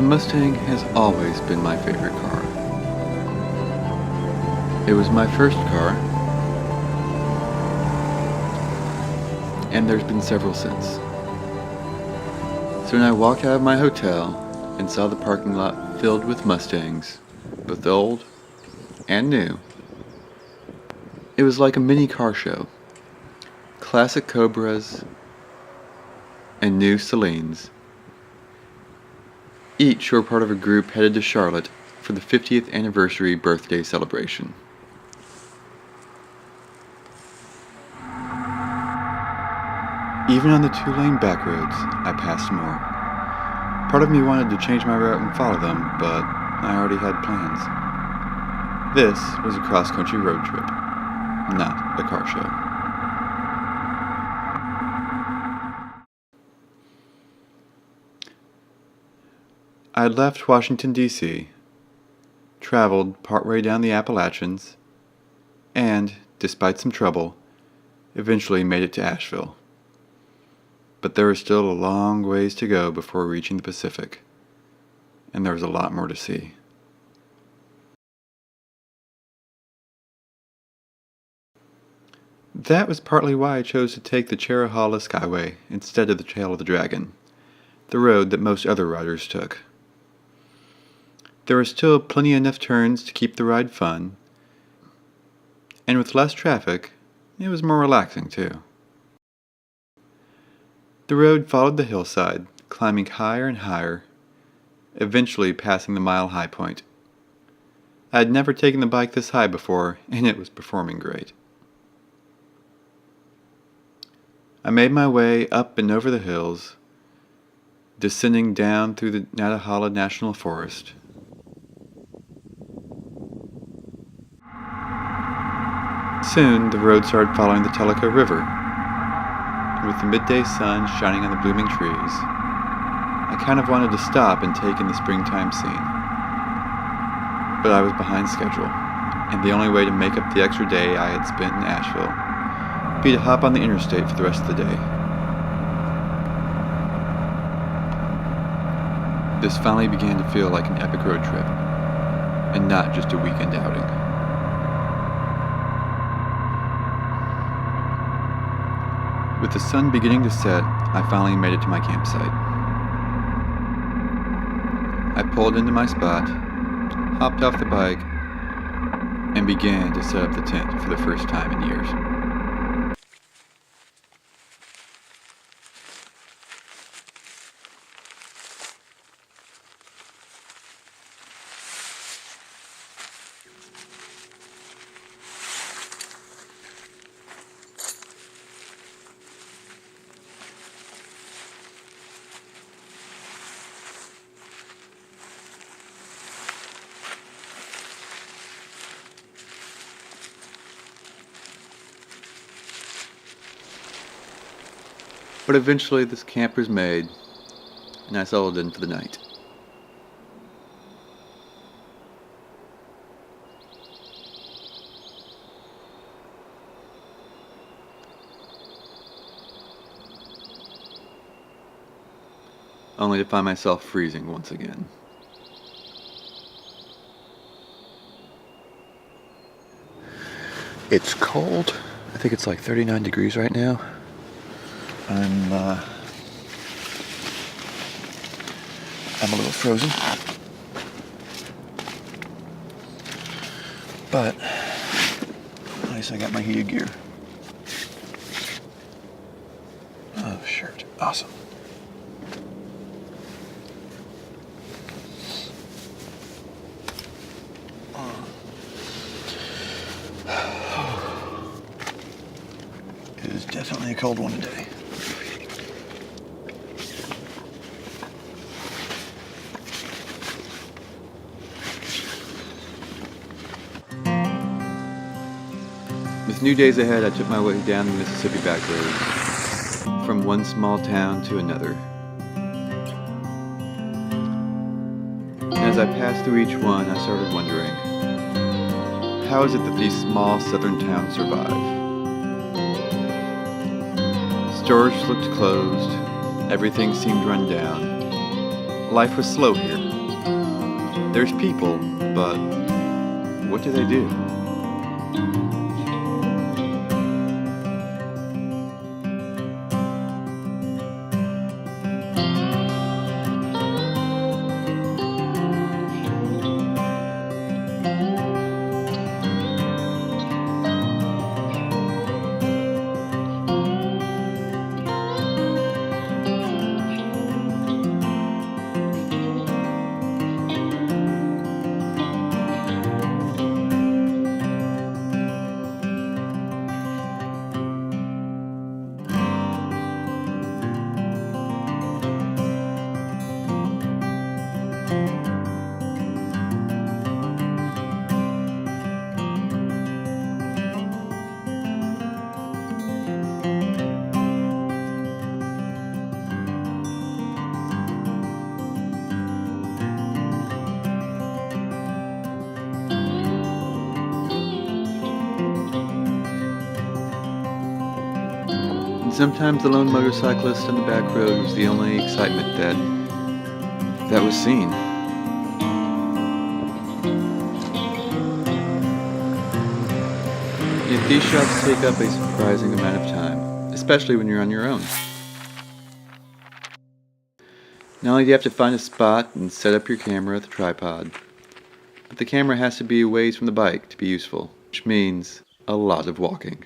The Mustang has always been my favorite car. It was my first car, and there's been several since. So when I walked out of my hotel and saw the parking lot filled with Mustangs, both old and new, it was like a mini car show. Classic Cobras and new Celines. Each were part of a group headed to Charlotte for the 50th anniversary birthday celebration. Even on the two-lane back roads, I passed more. Part of me wanted to change my route and follow them, but I already had plans. This was a cross-country road trip, not a car show. I had left Washington, D.C., traveled partway down the Appalachians, and, despite some trouble, eventually made it to Asheville. But there was still a long ways to go before reaching the Pacific, and there was a lot more to see. That was partly why I chose to take the Cherahalla Skyway instead of the Trail of the Dragon, the road that most other riders took. There were still plenty enough turns to keep the ride fun, and with less traffic, it was more relaxing too. The road followed the hillside, climbing higher and higher, eventually passing the mile-high point. I had never taken the bike this high before, and it was performing great. I made my way up and over the hills, descending down through the Nantahala National Forest. Soon, the road started following the Tahlequah River, and with the midday sun shining on the blooming trees, I kind of wanted to stop and take in the springtime scene. But I was behind schedule, and the only way to make up the extra day I had spent in Asheville would be to hop on the interstate for the rest of the day. This finally began to feel like an epic road trip, and not just a weekend outing. With the sun beginning to set, I finally made it to my campsite. I pulled into my spot, hopped off the bike, and began to set up the tent for the first time in years. But eventually this camp was made, and I settled in for the night. Only to find myself freezing once again. It's cold. I think it's like 39 degrees right now. I'm a little frozen, but at least I got my heated gear. Oh, shirt, awesome. It is definitely a cold one today. With new days ahead, I took my way down the Mississippi back roads, from one small town to another. And as I passed through each one, I started wondering, how is it that these small southern towns survive? Stores looked closed, everything seemed run down. Life was slow here. There's people, but what do they do? And sometimes the lone motorcyclist on the back road was the only excitement that was seen. Yet these shots take up a surprising amount of time, especially when you're on your own. Not only do you have to find a spot and set up your camera at the tripod, but the camera has to be a ways from the bike to be useful, which means a lot of walking.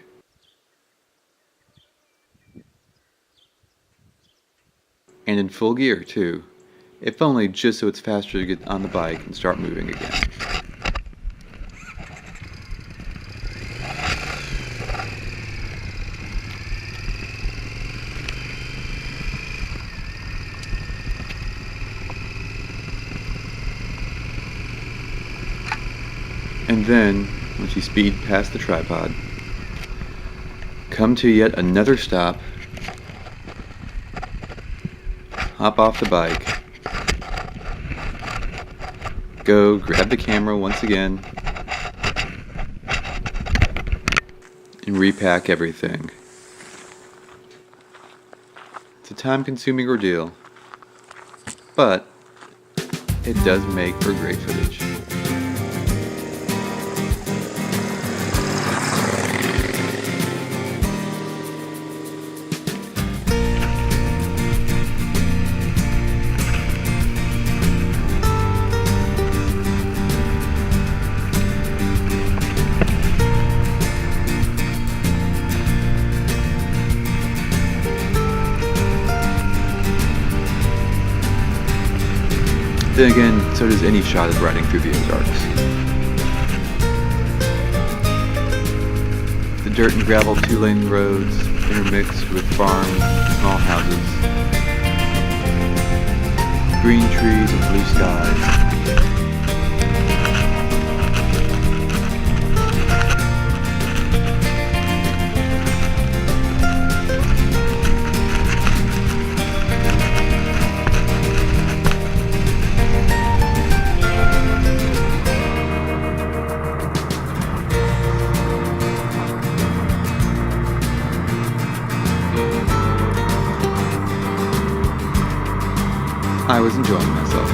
And in full gear, too, if only just so it's faster to get on the bike and start moving again. And then, once you speed past the tripod, come to yet another stop, hop off the bike, go grab the camera once again, and repack everything. It's a time-consuming ordeal, but it does make for great footage. Then again, so does any shot of riding through the Ozarks. The dirt and gravel two-lane roads intermixed with farms and small houses, green trees and blue skies. I was enjoying myself.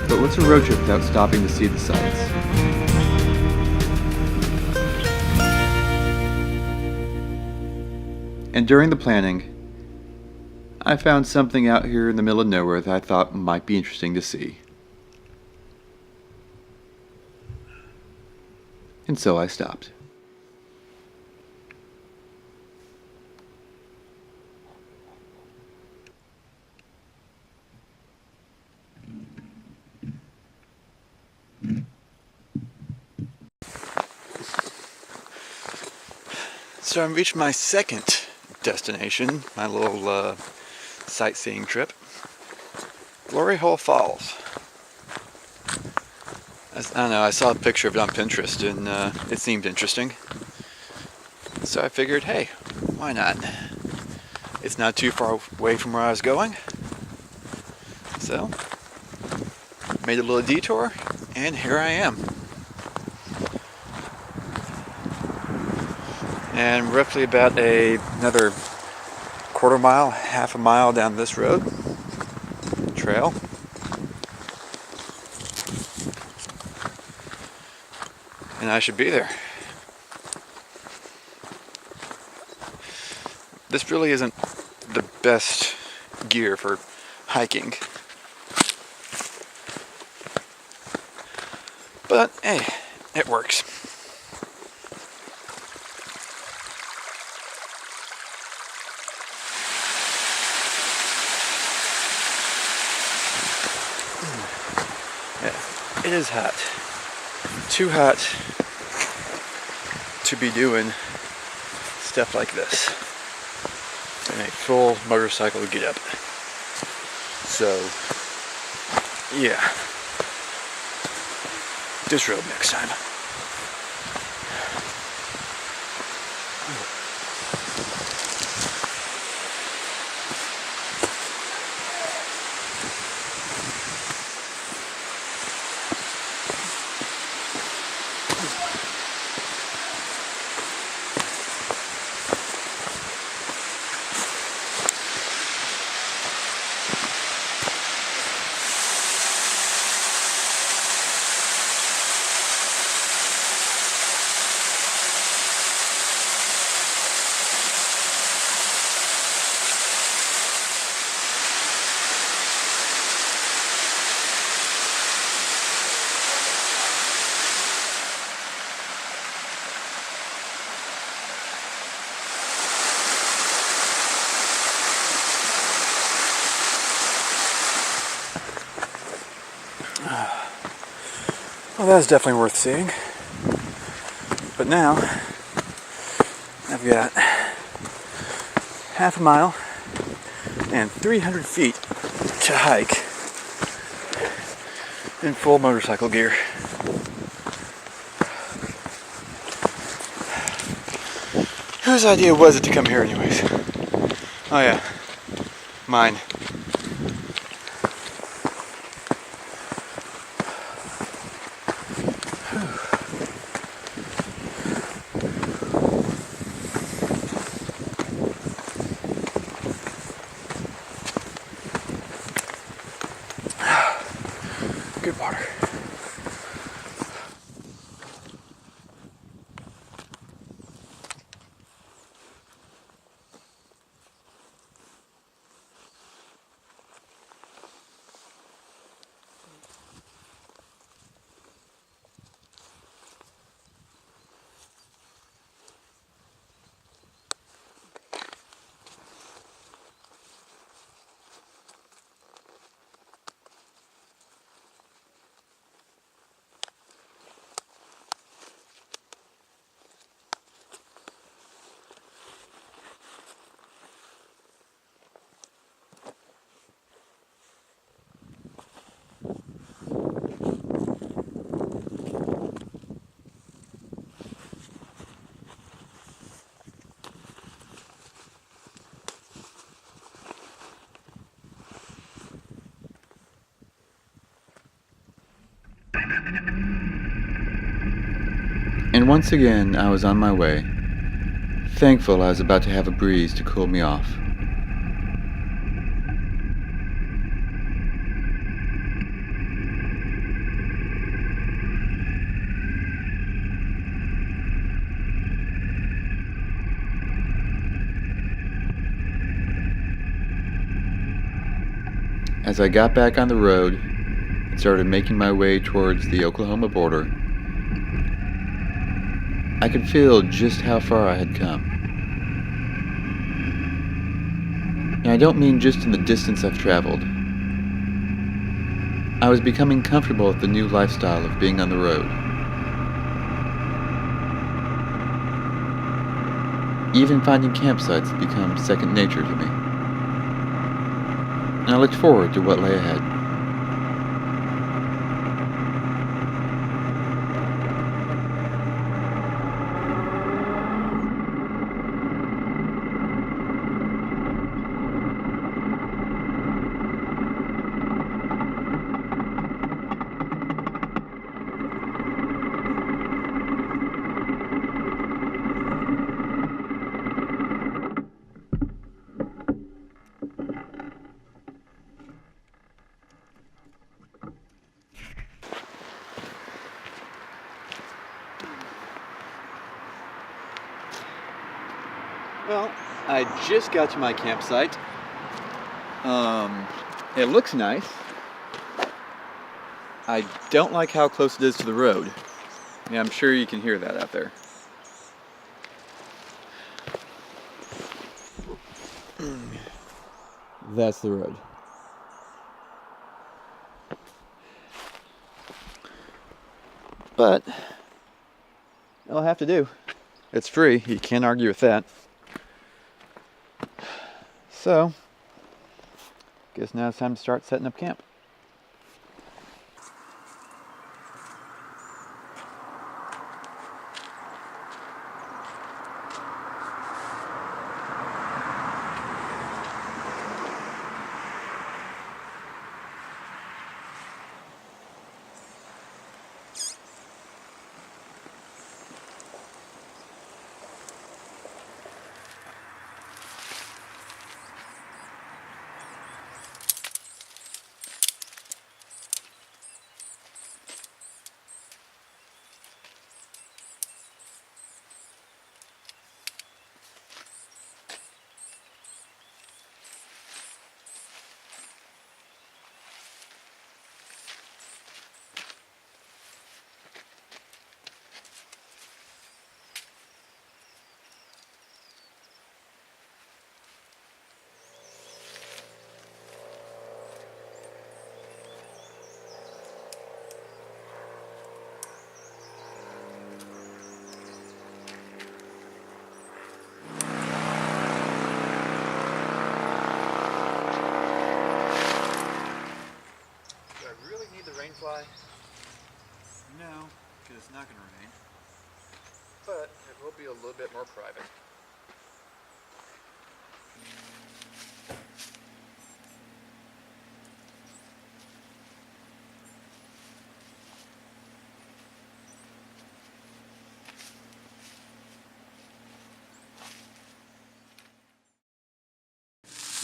But what's a road trip without stopping to see the sights? And during the planning, I found something out here in the middle of nowhere that I thought might be interesting to see. And so I stopped. So I've reached my second destination, my little sightseeing trip. Glory Hole Falls. I don't know, I saw a picture of it on Pinterest and it seemed interesting. So I figured, hey, why not? It's not too far away from where I was going. So, made a little detour, and here I am. And roughly about another quarter mile, half a mile down this road, trail. And I should be there. This really isn't the best gear for hiking. But hey, it works. Yeah, it is hot. Too hot to be doing stuff like this in a full motorcycle get up. So, yeah. Disrobe next time. Well, that was definitely worth seeing. But now, I've got half a mile and 300 feet to hike in full motorcycle gear. Whose idea was it to come here anyways? Oh yeah, mine. Good water. And once again, I was on my way, thankful I was about to have a breeze to cool me off. As I got back on the road and started making my way towards the Oklahoma border, I could feel just how far I had come. And I don't mean just in the distance I've traveled. I was becoming comfortable with the new lifestyle of being on the road. Even finding campsites had become second nature to me, and I looked forward to what lay ahead. Well, I just got to my campsite. It looks nice. I don't like how close it is to the road. Yeah, I'm sure you can hear that out there. That's the road. But it'll have to do. It's free. You can't argue with that. So, guess now it's time to start setting up camp. Fly? No, because it's not going to rain. But it will be a little bit more private.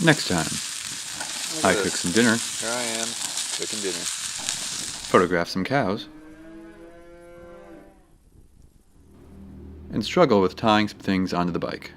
Next time, I cook some dinner. Here I am, cooking dinner. Photograph some cows, and struggle with tying some things onto the bike.